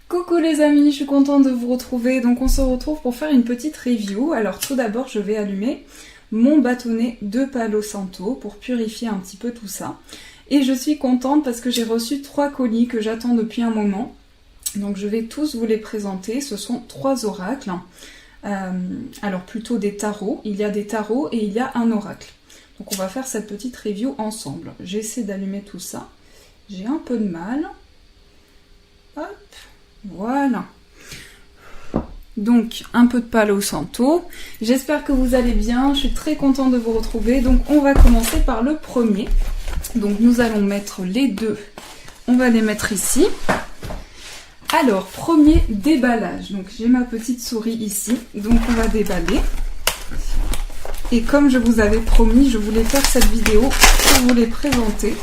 Coucou les amis, je suis contente de vous retrouver. Donc on se retrouve pour faire une petite review. Alors tout d'abord je vais allumer mon bâtonnet de Palo Santo pour purifier un petit peu tout ça. Et je suis contente parce que j'ai reçu 3 colis que j'attends depuis un moment. Donc je vais tous vous les présenter. Ce sont 3 oracles. Alors plutôt des tarots. Il y a des tarots et il y a un oracle. Donc on va faire cette petite review ensemble. J'essaie d'allumer tout ça. J'ai un peu de mal. Hop. Voilà. Donc, un peu de Palo Santo. J'espère que vous allez bien. Je suis très contente de vous retrouver. Donc, on va commencer par le premier. Donc, nous allons mettre les deux. On va les mettre ici. Alors, premier déballage. Donc, j'ai ma petite souris ici. Donc, on va déballer. Et comme je vous avais promis, je voulais faire cette vidéo pour vous les présenter.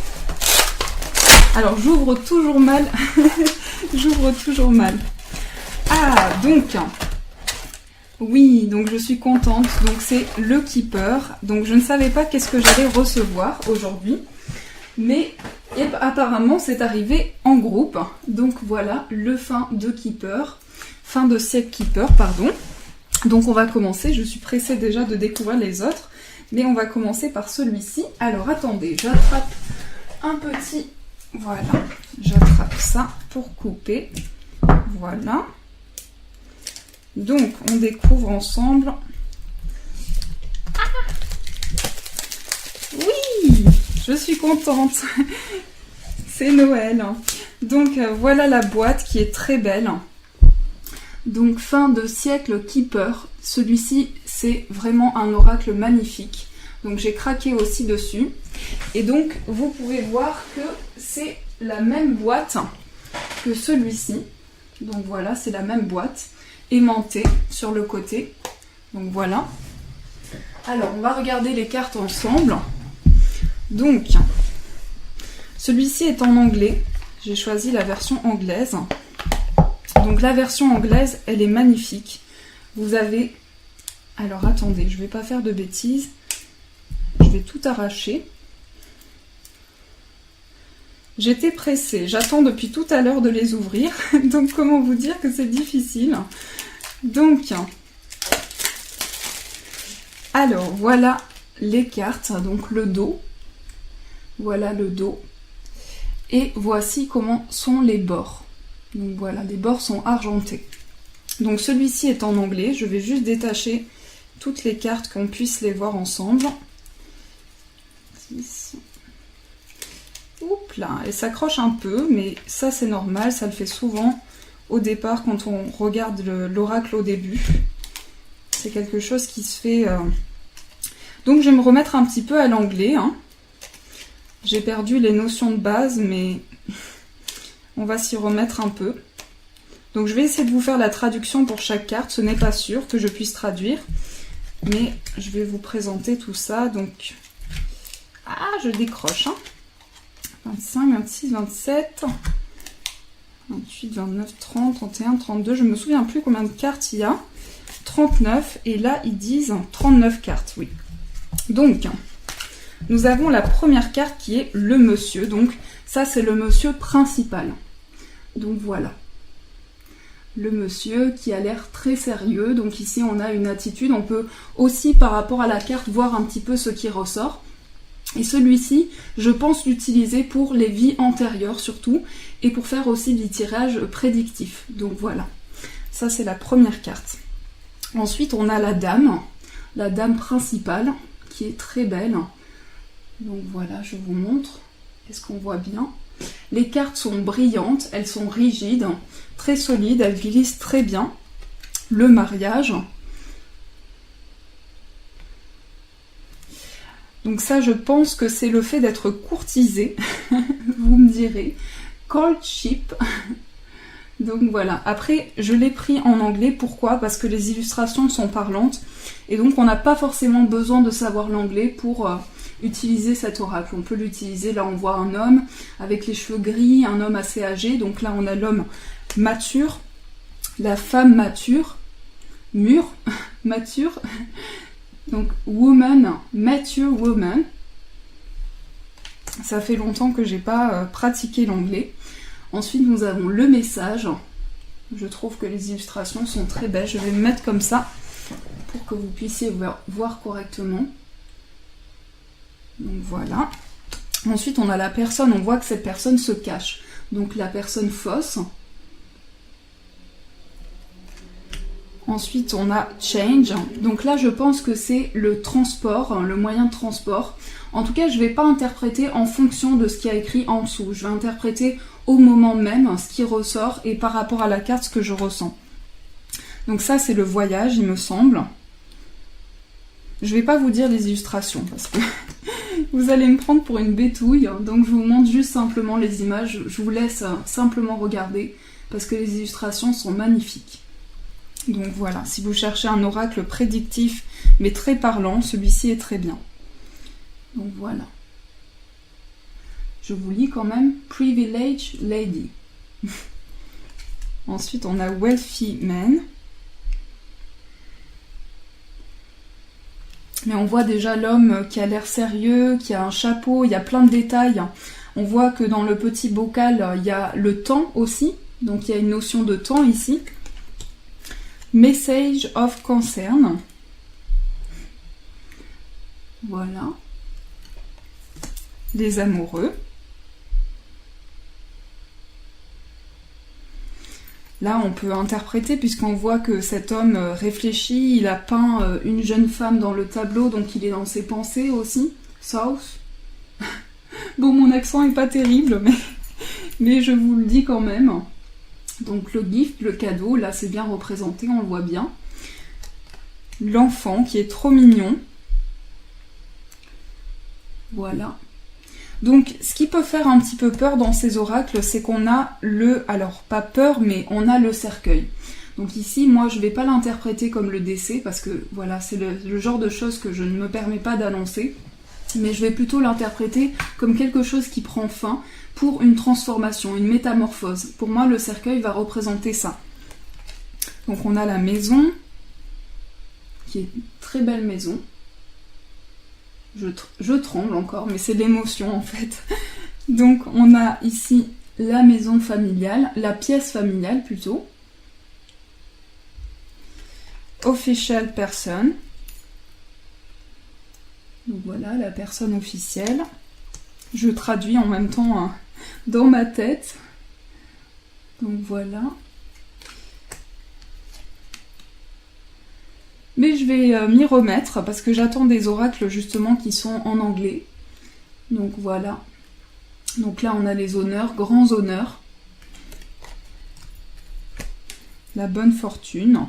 Alors, j'ouvre toujours mal. J'ouvre toujours mal. Ah, donc, oui, donc je suis contente. Donc, c'est le Keeper. Donc, je ne savais pas qu'est-ce que j'allais recevoir aujourd'hui. Mais apparemment, c'est arrivé en groupe. Donc, voilà, le fin de Keeper. Fin de siècle Keeper, pardon. Donc, on va commencer. Je suis pressée déjà de découvrir les autres. Mais on va commencer par celui-ci. Alors, attendez, j'attrape un petit... Voilà, j'attrape ça pour couper. Voilà. Donc, on découvre ensemble. Ah, oui, je suis contente. C'est Noël. Donc, voilà la boîte qui est très belle. Donc, fin de siècle Keeper. Celui-ci, c'est vraiment un oracle magnifique. Donc, j'ai craqué aussi dessus. Et donc, vous pouvez voir que c'est la même boîte que celui-ci. Donc, voilà, c'est la même boîte aimantée sur le côté. Donc, voilà. Alors, on va regarder les cartes ensemble. Donc, celui-ci est en anglais. J'ai choisi la version anglaise. Donc, la version anglaise, elle est magnifique. Vous avez... Alors, attendez, je ne vais pas faire de bêtises. Je vais tout arracher. J'étais pressée, j'attends depuis tout à l'heure de les ouvrir, donc comment vous dire que c'est difficile. Donc, alors voilà les cartes, donc le dos, voilà le dos, et voici comment sont les bords. Donc voilà, les bords sont argentés. Donc celui-ci est en anglais, je vais juste détacher toutes les cartes qu'on puisse les voir ensemble. Ici. Oups là, elle s'accroche un peu, mais ça c'est normal, ça le fait souvent au départ quand on regarde l'oracle au début. C'est quelque chose qui se fait... Donc je vais me remettre un petit peu à l'anglais. Hein. J'ai perdu les notions de base, mais on va s'y remettre un peu. Donc je vais essayer de vous faire la traduction pour chaque carte, ce n'est pas sûr que je puisse traduire, mais je vais vous présenter tout ça. Donc, ah, je décroche, hein. 25, 26, 27, 28, 29, 30, 31, 32. Je ne me souviens plus combien de cartes il y a. 39. Et là, ils disent 39 cartes, oui. Donc, nous avons la première carte qui est le monsieur. Donc, ça, c'est le monsieur principal. Donc, voilà. Le monsieur qui a l'air très sérieux. Donc, ici, on a une attitude. On peut aussi, par rapport à la carte, voir un petit peu ce qui ressort. Et celui-ci, je pense l'utiliser pour les vies antérieures surtout, et pour faire aussi du tirage prédictif. Donc voilà, ça c'est la première carte. Ensuite, on a la dame principale, qui est très belle. Donc voilà, je vous montre. Est-ce qu'on voit bien? Les cartes sont brillantes, elles sont rigides, très solides, elles glissent très bien. Le mariage. Donc ça, je pense que c'est le fait d'être courtisé, vous me direz. Courtship. Donc voilà. Après, je l'ai pris en anglais. Pourquoi? Parce que les illustrations sont parlantes. Et donc, on n'a pas forcément besoin de savoir l'anglais pour utiliser cet oracle. On peut l'utiliser. Là, on voit un homme avec les cheveux gris, un homme assez âgé. Donc là, on a l'homme mature, la femme mature, mature. Donc, woman, mature woman. Ça fait longtemps que j'ai pas pratiqué l'anglais. Ensuite, nous avons le message. Je trouve que les illustrations sont très belles. Je vais me mettre comme ça pour que vous puissiez voir correctement. Donc voilà. Ensuite, on a la personne. On voit que cette personne se cache. Donc la personne fausse. Ensuite, on a change. Donc là, je pense que c'est le transport, le moyen de transport. En tout cas, je ne vais pas interpréter en fonction de ce qu'il y a écrit en dessous. Je vais interpréter au moment même ce qui ressort et par rapport à la carte ce que je ressens. Donc ça, c'est le voyage, il me semble. Je ne vais pas vous dire les illustrations parce que vous allez me prendre pour une bétouille. Donc je vous montre juste simplement les images. Je vous laisse simplement regarder parce que les illustrations sont magnifiques. Donc voilà, si vous cherchez un oracle prédictif mais très parlant, celui-ci est très bien. Donc voilà. Je vous lis quand même Privileged Lady. Ensuite, on a Wealthy Man. Mais on voit déjà l'homme qui a l'air sérieux, qui a un chapeau, il y a plein de détails. On voit que dans le petit bocal, il y a le temps aussi. Donc il y a une notion de temps ici. Message of Concern. Voilà. Les amoureux. Là, on peut interpréter, puisqu'on voit que cet homme réfléchit, il a peint une jeune femme dans le tableau, donc il est dans ses pensées aussi. South. Bon, mon accent est pas terrible, mais je vous le dis quand même. Donc le gift, le cadeau, là c'est bien représenté, on le voit bien. L'enfant qui est trop mignon. Voilà. Donc, ce qui peut faire un petit peu peur dans ces oracles, c'est qu'on a alors pas peur, mais on a le cercueil. Donc ici, moi, je ne vais pas l'interpréter comme le décès, parce que voilà, c'est le genre de choses que je ne me permets pas d'annoncer, mais je vais plutôt l'interpréter comme quelque chose qui prend fin pour une transformation, une métamorphose. Pour moi, le cercueil va représenter ça. Donc on a la maison, qui est une très belle maison. Je tremble encore, mais c'est l'émotion en fait. Donc on a ici la maison familiale, la pièce familiale plutôt. Official person. Donc voilà, la personne officielle. Je traduis en même temps dans ma tête. Donc voilà. Mais je vais m'y remettre parce que j'attends des oracles justement qui sont en anglais. Donc voilà. Donc là on a les honneurs, grands honneurs. La bonne fortune.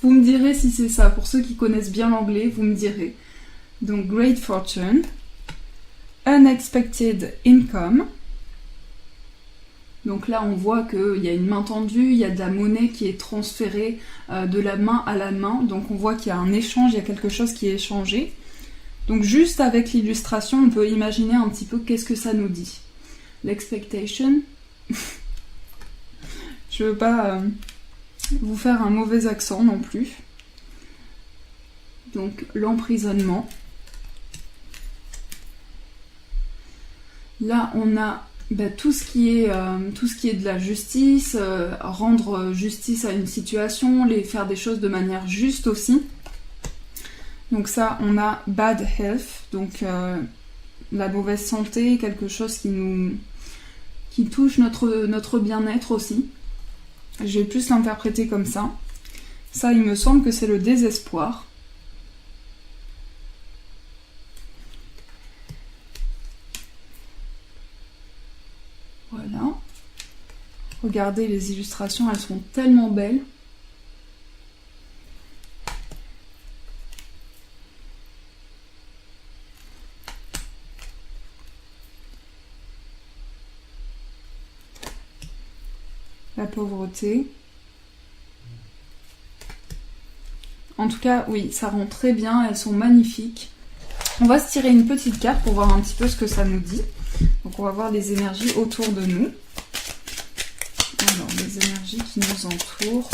Vous me direz si c'est ça. Pour ceux qui connaissent bien l'anglais, vous me direz. Donc great fortune. Unexpected income. Donc là, on voit qu'il y a une main tendue, il y a de la monnaie qui est transférée de la main à la main. Donc on voit qu'il y a un échange, il y a quelque chose qui est échangé. Donc juste avec l'illustration, on peut imaginer un petit peu qu'est-ce que ça nous dit. L'expectation. Je veux pas vous faire un mauvais accent non plus. Donc l'emprisonnement. Là, on a tout ce qui est de la justice, rendre justice à une situation, faire des choses de manière juste aussi. Donc ça, on a bad health, donc la mauvaise santé, quelque chose qui touche notre bien-être aussi. Je vais plus l'interpréter comme ça. Ça, il me semble que c'est le désespoir. Voilà. Regardez les illustrations, elles sont tellement belles. La pauvreté. En tout cas, oui, ça rend très bien, elles sont magnifiques. On va se tirer une petite carte pour voir un petit peu ce que ça nous dit. Donc on va voir les énergies autour de nous. Alors, les énergies qui nous entourent.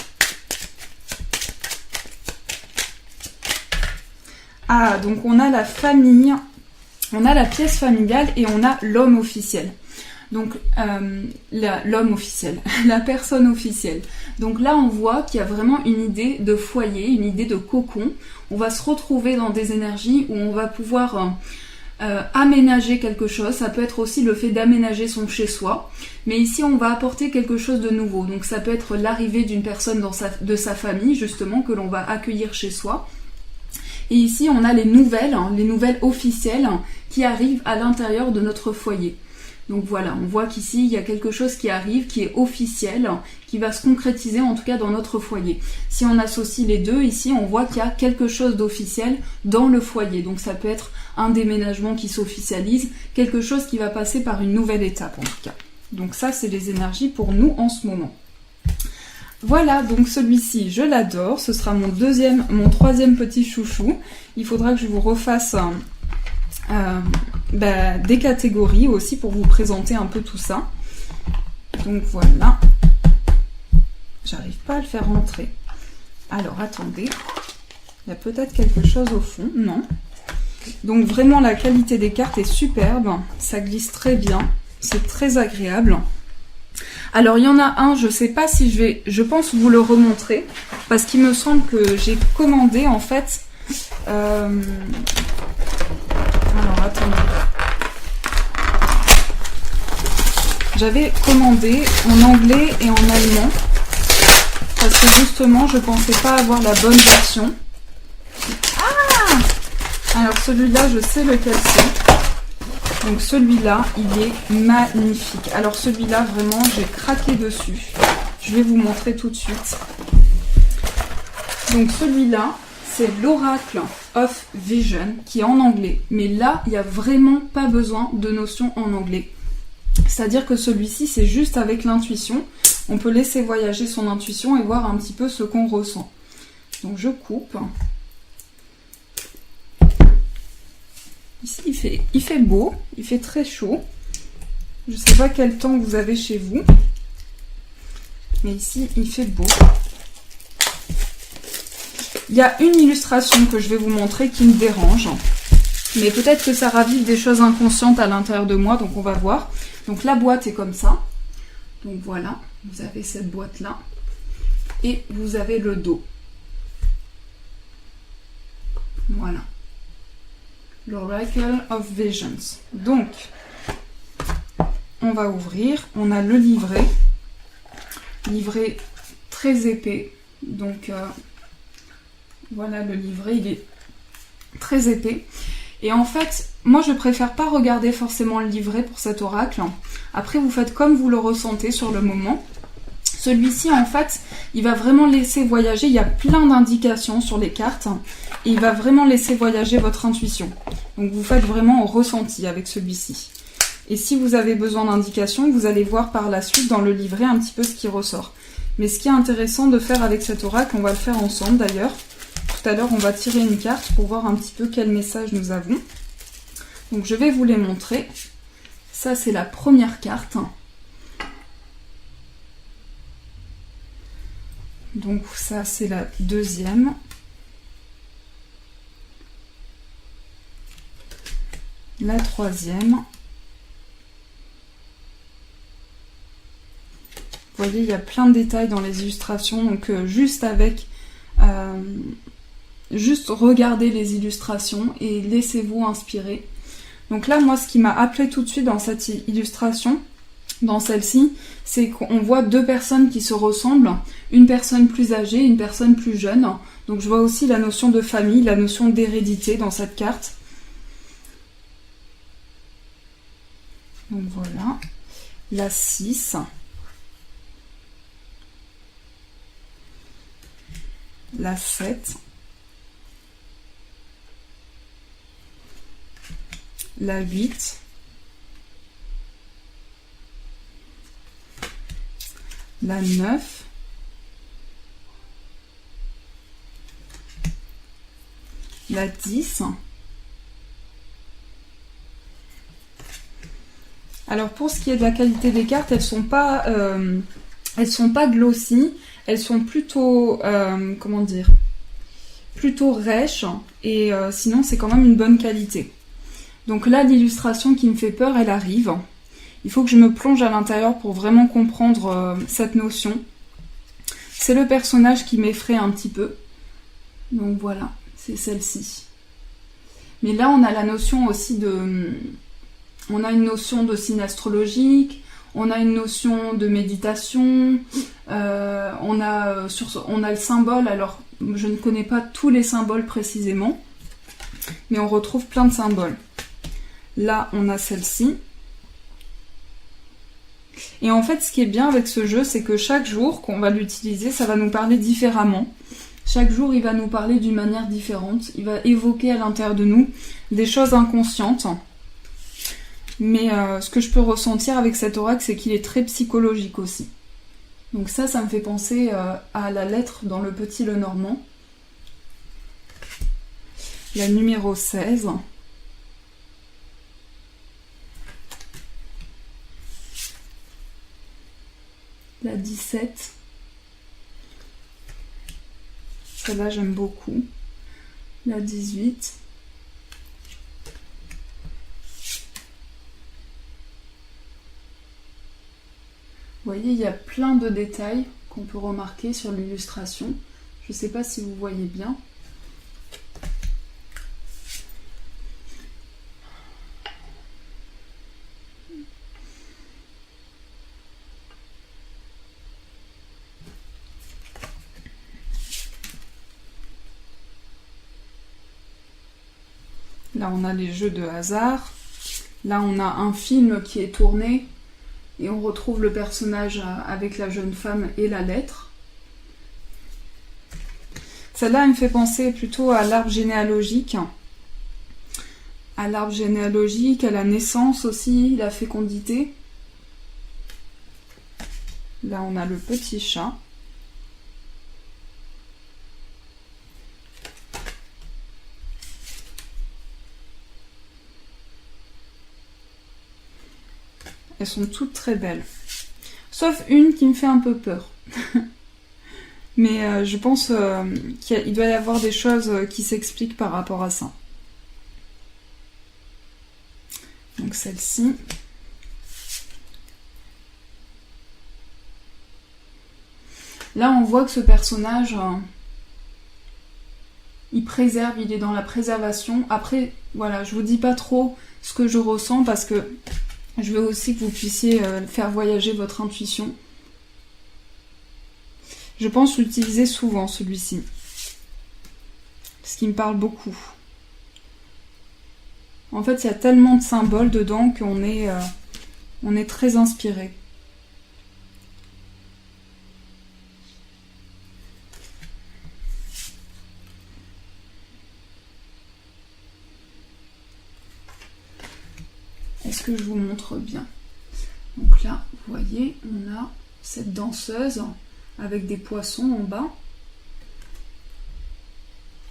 Ah, donc on a la famille, on a la pièce familiale et on a l'homme officiel. Donc l'homme officiel, la personne officielle. Donc là on voit qu'il y a vraiment une idée de foyer, une idée de cocon. On va se retrouver dans des énergies où on va pouvoir aménager quelque chose. Ça peut être aussi le fait d'aménager son chez-soi. Mais ici on va apporter quelque chose de nouveau. Donc ça peut être l'arrivée d'une personne de sa famille justement que l'on va accueillir chez soi. Et ici on a les nouvelles officielles qui arrivent à l'intérieur de notre foyer. Donc voilà, on voit qu'ici, il y a quelque chose qui arrive, qui est officiel, qui va se concrétiser en tout cas dans notre foyer. Si on associe les deux, ici, on voit qu'il y a quelque chose d'officiel dans le foyer. Donc ça peut être un déménagement qui s'officialise, quelque chose qui va passer par une nouvelle étape en tout cas. Donc ça, c'est les énergies pour nous en ce moment. Voilà, donc celui-ci, je l'adore. Ce sera mon troisième petit chouchou. Il faudra que je vous refasse des catégories aussi pour vous présenter un peu tout ça. Donc voilà. J'arrive pas à le faire rentrer. Alors attendez. Il y a peut-être quelque chose au fond. Non. Donc vraiment la qualité des cartes est superbe. Ça glisse très bien. C'est très agréable. Alors il y en a un, je sais pas si je pense vous le remontrer. Parce qu'il me semble que j'ai commandé en fait... Alors attendez. J'avais commandé en anglais et en allemand parce que justement je pensais pas avoir la bonne version. Ah! Alors celui-là je sais lequel c'est. Donc celui-là il est magnifique. Alors celui-là vraiment j'ai craqué dessus. Je vais vous montrer tout de suite. Donc celui-là c'est l'Oracle of Vision qui est en anglais. Mais là, il n'y a vraiment pas besoin de notion en anglais. C'est-à-dire que celui-ci, c'est juste avec l'intuition. On peut laisser voyager son intuition et voir un petit peu ce qu'on ressent. Donc je coupe. Ici, il fait beau, il fait très chaud. Je ne sais pas quel temps vous avez chez vous. Mais ici, il fait beau. Il y a une illustration que je vais vous montrer qui me dérange. Mais peut-être que ça ravive des choses inconscientes à l'intérieur de moi, donc on va voir. Donc la boîte est comme ça. Donc voilà, vous avez cette boîte-là. Et vous avez le dos. Voilà. L'Oracle of Visions. Donc, on va ouvrir. On a le livret. Livret très épais. Donc... voilà le livret, il est très épais. Et en fait, moi je préfère pas regarder forcément le livret pour cet oracle. Après vous faites comme vous le ressentez sur le moment. Celui-ci en fait, il va vraiment laisser voyager, il y a plein d'indications sur les cartes. Et il va vraiment laisser voyager votre intuition. Donc vous faites vraiment au ressenti avec celui-ci. Et si vous avez besoin d'indications, vous allez voir par la suite dans le livret un petit peu ce qui ressort. Mais ce qui est intéressant de faire avec cet oracle, on va le faire ensemble d'ailleurs. Tout à l'heure, on va tirer une carte pour voir un petit peu quel message nous avons. Donc, je vais vous les montrer. Ça, c'est la première carte. Donc, ça, c'est la deuxième. La troisième. Vous voyez, il y a plein de détails dans les illustrations. Donc, juste avec... juste regardez les illustrations et laissez-vous inspirer. Donc là, moi, ce qui m'a appelé tout de suite dans cette illustration, dans celle-ci, c'est qu'on voit deux personnes qui se ressemblent, une personne plus âgée, une personne plus jeune. Donc je vois aussi la notion de famille, la notion d'hérédité dans cette carte. Donc voilà, la 6. La 7. La 8. La 9. La 10. Alors pour ce qui est de la qualité des cartes, elles sont pas glossy, elles sont plutôt comment dire, plutôt rêches et sinon c'est quand même une bonne qualité. Donc là l'illustration qui me fait peur, elle arrive Il faut que je me plonge à l'intérieur pour vraiment comprendre cette notion. C'est le personnage qui m'effraie un petit peu. Donc voilà, c'est celle-ci. Mais là, on a la notion aussi de... On a une notion de signe astrologique, on a une notion de méditation, on a le symbole. Alors, je ne connais pas tous les symboles précisément, mais on retrouve plein de symboles. Là, on a celle-ci. Et en fait, ce qui est bien avec ce jeu, c'est que chaque jour qu'on va l'utiliser, ça va nous parler différemment. Chaque jour, il va nous parler d'une manière différente. Il va évoquer à l'intérieur de nous des choses inconscientes. Mais ce que je peux ressentir avec cet oracle, c'est qu'il est très psychologique aussi. Donc ça me fait penser à la lettre dans le Petit Lenormand. La numéro 16. La 17. Celle-là, j'aime beaucoup. La 18. Vous voyez, il y a plein de détails qu'on peut remarquer sur l'illustration. Je ne sais pas si vous voyez bien. Là, on a les jeux de hasard. Là, on a un film qui est tourné et on retrouve le personnage avec la jeune femme et la lettre. Celle-là, elle me fait penser plutôt à l'arbre généalogique. À l'arbre généalogique, à la naissance aussi, la fécondité. Là, on a le petit chat. Elles sont toutes très belles. Sauf une qui me fait un peu peur. Mais je pense qu'il doit y avoir des choses qui s'expliquent par rapport à ça. Donc celle-ci. Là, on voit que ce personnage, il préserve, il est dans la préservation. Après, voilà, je vous dis pas trop ce que je ressens parce que je veux aussi que vous puissiez faire voyager votre intuition. Je pense l'utiliser souvent, celui-ci. Parce qu'il me parle beaucoup. En fait, il y a tellement de symboles dedans qu'on est très inspiré. Est-ce que je vous montre bien? Donc là, vous voyez, on a cette danseuse avec des poissons en bas.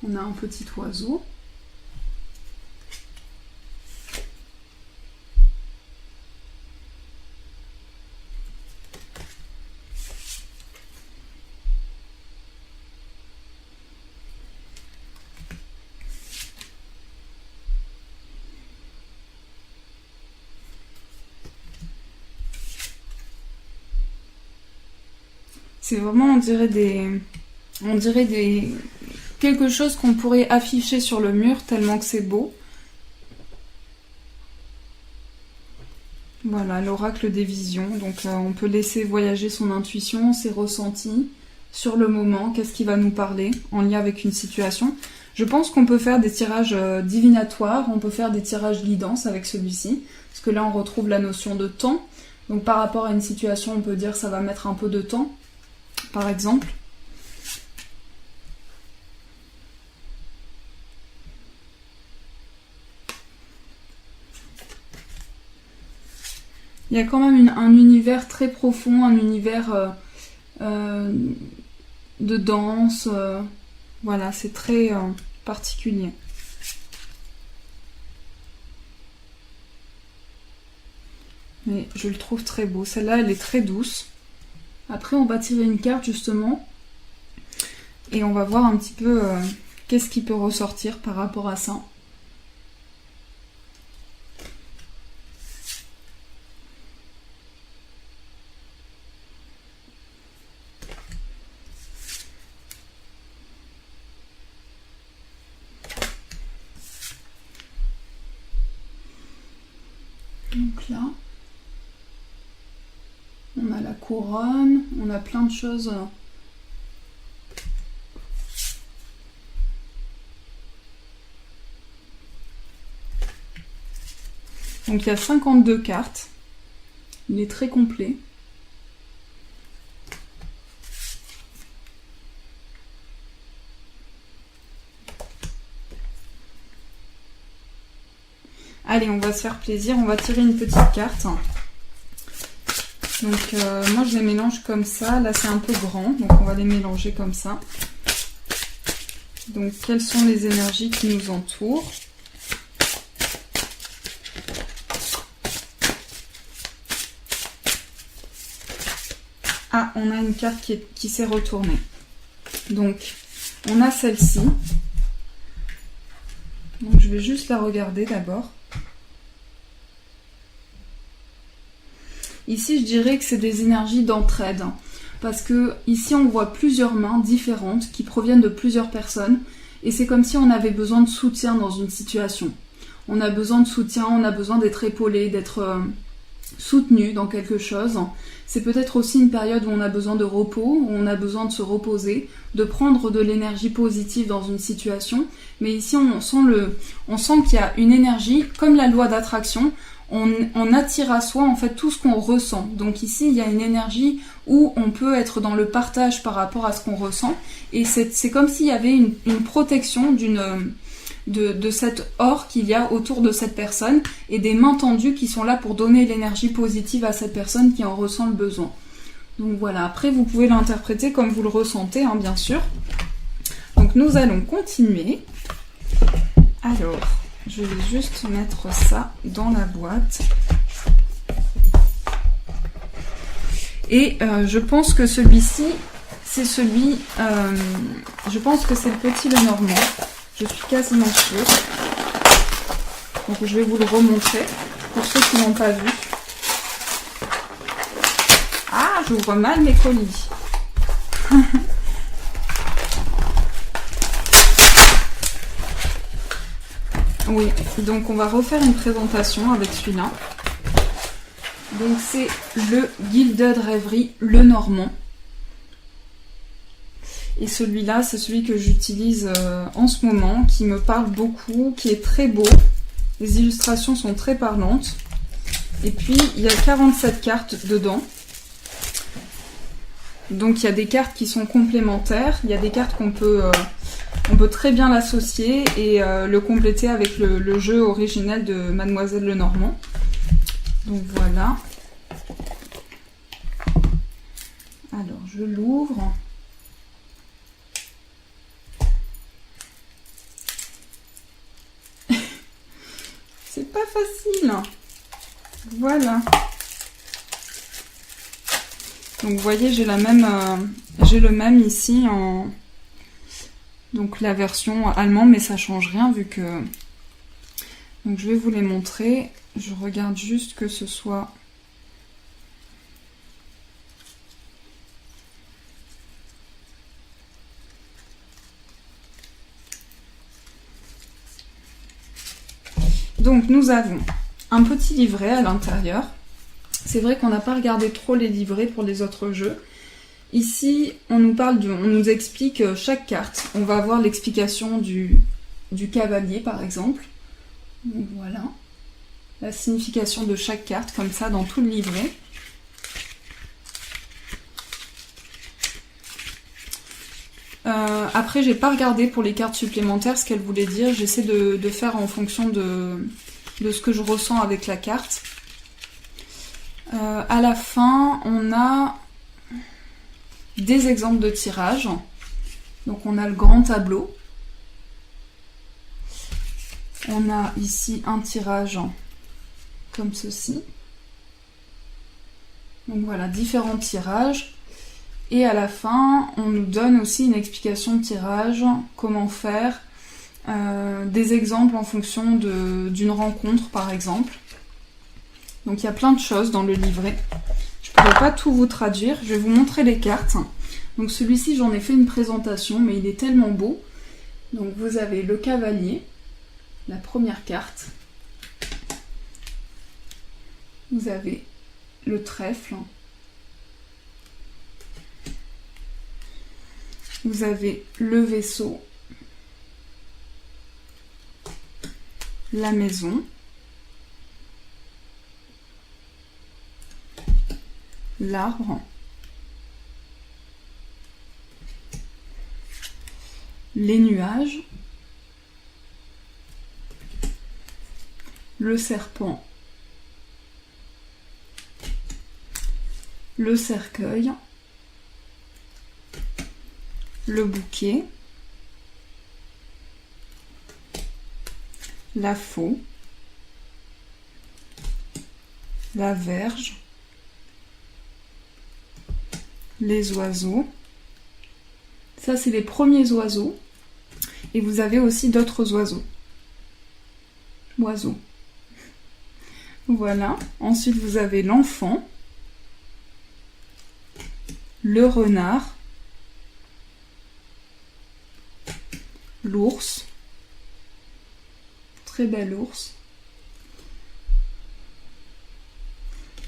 On a un petit oiseau. C'est vraiment, on dirait quelque chose qu'on pourrait afficher sur le mur tellement que c'est beau. Voilà, l'oracle des visions. Donc on peut laisser voyager son intuition, ses ressentis sur le moment, qu'est-ce qui va nous parler en lien avec une situation. Je pense qu'on peut faire des tirages divinatoires, on peut faire des tirages guidance avec celui-ci, parce que là on retrouve la notion de temps. Donc par rapport à une situation, on peut dire ça va mettre un peu de temps. Par exemple. Il y a quand même un univers très profond, un univers de danse. Voilà, c'est très particulier. Mais je le trouve très beau. Celle-là, elle est très douce. Après, on va tirer une carte justement et on va voir un petit peu qu'est-ce qui peut ressortir par rapport à ça. là. On a la couronne, on a plein de choses. Donc il y a 52 cartes. Il est très complet. Allez, on va se faire plaisir, on va tirer une petite carte. Donc moi je les mélange comme ça, là c'est un peu grand, donc on va les mélanger comme ça. Donc quelles sont les énergies qui nous entourent? Ah, on a une carte qui s'est retournée. Donc on a celle-ci. Donc je vais juste la regarder d'abord. Ici, je dirais que c'est des énergies d'entraide, parce que ici, on voit plusieurs mains différentes qui proviennent de plusieurs personnes, et c'est comme si on avait besoin de soutien dans une situation. On a besoin de soutien, on a besoin d'être épaulé, d'être soutenu dans quelque chose. C'est peut-être aussi une période où on a besoin de repos, où on a besoin de se reposer, de prendre de l'énergie positive dans une situation. Mais ici, on sent qu'il y a une énergie, comme la loi d'attraction. On attire à soi en fait tout ce qu'on ressent. Donc ici il y a une énergie où on peut être dans le partage par rapport à ce qu'on ressent, et c'est comme s'il y avait une protection de cette aure qu'il y a autour de cette personne, et des mains tendues qui sont là pour donner l'énergie positive à cette personne qui en ressent le besoin. Donc voilà, après vous pouvez l'interpréter comme vous le ressentez, hein, bien sûr. Donc nous allons continuer. Alors, je vais juste mettre ça dans la boîte. Et je pense que celui-ci, c'est celui... je pense que c'est le petit Lenormand. Je suis quasiment sûre. Donc je vais vous le remontrer pour ceux qui n'ont pas vu. Ah, j'ouvre mal mes colis. Oui, donc on va refaire une présentation avec celui-là. Donc c'est le Gilded Rêverie Lenormand. Et celui-là, c'est celui que j'utilise en ce moment, qui me parle beaucoup, qui est très beau. Les illustrations sont très parlantes. Et puis, il y a 47 cartes dedans. Donc il y a des cartes qui sont complémentaires, il y a des cartes qu'on peut... on peut très bien l'associer et le compléter avec le jeu originel de Mademoiselle Lenormand. Donc voilà. Alors je l'ouvre. C'est pas facile. Voilà. Donc vous voyez, j'ai le même ici en... Donc la version allemande, mais ça change rien vu que... Donc je vais vous les montrer. Je regarde juste que ce soit... Donc nous avons un petit livret à l'intérieur. C'est vrai qu'on n'a pas regardé trop les livrets pour les autres jeux. Ici, on nous explique chaque carte. On va avoir l'explication du cavalier, par exemple. Donc voilà. La signification de chaque carte, comme ça, dans tout le livret. Après, j'ai pas regardé pour les cartes supplémentaires ce qu'elles voulaient dire. J'essaie de faire en fonction de ce que je ressens avec la carte. À la fin, on a des exemples de tirage. Donc on a le grand tableau. On a ici un tirage comme ceci. Donc voilà, différents tirages. Et à la fin, on nous donne aussi une explication de tirage, comment faire, des exemples en fonction d'une rencontre par exemple. Donc il y a plein de choses dans le livret. Je ne pourrais pas tout vous traduire, je vais vous montrer les cartes. Donc celui-ci, j'en ai fait une présentation, mais il est tellement beau. Donc vous avez le cavalier, la première carte. Vous avez le trèfle. Vous avez le vaisseau. La maison. L'arbre. Les nuages. Le serpent. Le cercueil. Le bouquet. La faux. La verge. Les oiseaux. Ça, c'est les premiers oiseaux. Et vous avez aussi d'autres oiseaux. Oiseaux. Voilà. Ensuite, vous avez l'enfant. Le renard. L'ours. Très bel ours.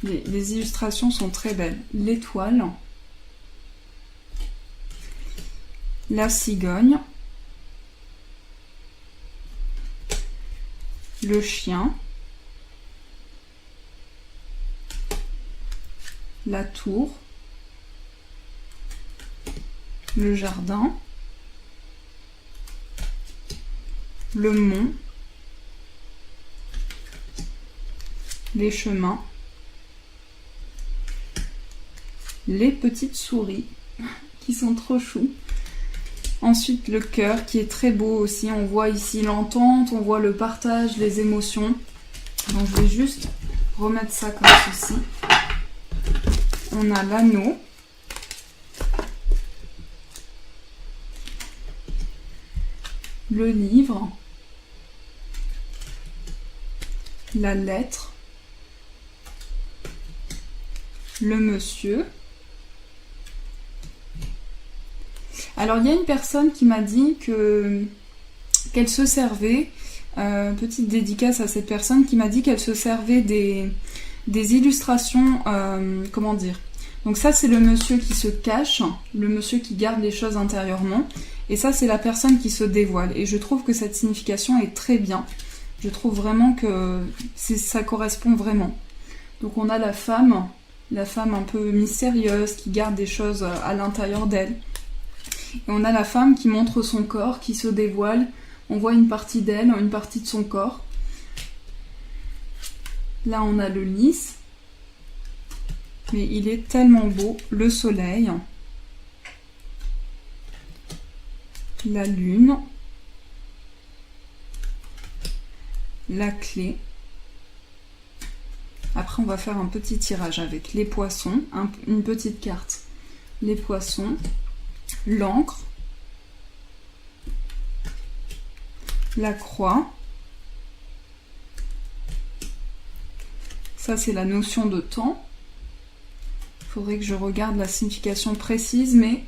Les illustrations sont très belles. L'étoile. La cigogne. Le chien. La tour. Le jardin. Le mont. Les chemins. Les petites souris qui sont trop chou. Ensuite le cœur qui est très beau aussi, on voit ici l'entente, on voit le partage, les émotions. Donc je vais juste remettre ça comme ceci. On a l'anneau. Le livre. La lettre. Le monsieur. Alors il y a une personne qui m'a dit qu'elle se servait, petite dédicace à cette personne qui m'a dit qu'elle se servait des illustrations, comment dire. Donc ça c'est le monsieur qui se cache, le monsieur qui garde les choses intérieurement, et ça c'est la personne qui se dévoile. Et je trouve que cette signification est très bien. Je trouve vraiment que ça correspond vraiment. Donc on a la femme un peu mystérieuse qui garde des choses à l'intérieur d'elle. Et on a la femme qui montre son corps, qui se dévoile. On voit une partie d'elle, une partie de son corps. Là, on a le lys. Mais il est tellement beau. Le soleil. La lune. La clé. Après, on va faire un petit tirage avec les poissons. Une petite carte. Les poissons. L'encre, la croix, ça c'est la notion de temps. Il faudrait que je regarde la signification précise, mais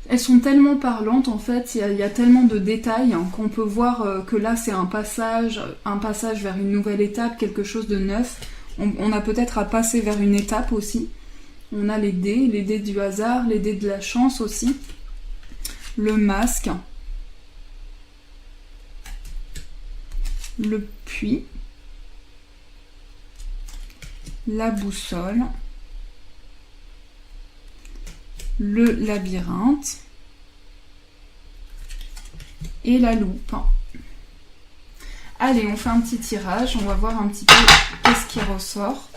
elles sont tellement parlantes en fait, il y a tellement de détails qu'on peut voir que là c'est un passage vers une nouvelle étape, quelque chose de neuf. On a peut-être à passer vers une étape aussi. On a les dés du hasard, les dés de la chance aussi. Le masque. Le puits. La boussole. Le labyrinthe. Et la loupe. Allez, on fait un petit tirage. On va voir un petit peu qu'est-ce qui ressort.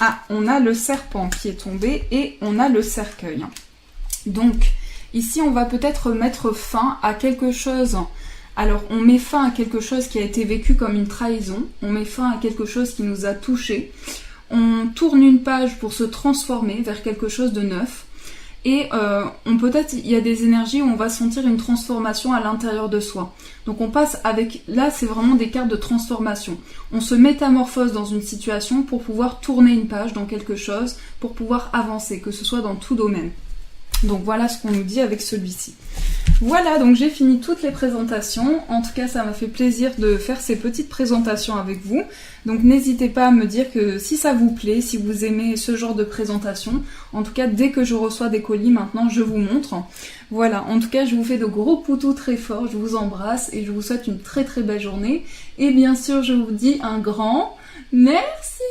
Ah, on a le serpent qui est tombé et on a le cercueil. Donc, ici, on va peut-être mettre fin à quelque chose. Alors, on met fin à quelque chose qui a été vécu comme une trahison. On met fin à quelque chose qui nous a touchés. On tourne une page pour se transformer vers quelque chose de neuf. Et peut-être, il y a des énergies où on va sentir une transformation à l'intérieur de soi. Donc on passe avec, là c'est vraiment des cartes de transformation. On se métamorphose dans une situation pour pouvoir tourner une page dans quelque chose, pour pouvoir avancer, que ce soit dans tout domaine. Donc voilà ce qu'on nous dit avec celui-ci. Voilà, donc j'ai fini toutes les présentations. En tout cas, ça m'a fait plaisir de faire ces petites présentations avec vous. Donc n'hésitez pas à me dire que si ça vous plaît, si vous aimez ce genre de présentation. En tout cas, dès que je reçois des colis, maintenant, je vous montre. Voilà, en tout cas, je vous fais de gros poutous très forts. Je vous embrasse et je vous souhaite une très très belle journée. Et bien sûr, je vous dis un grand merci.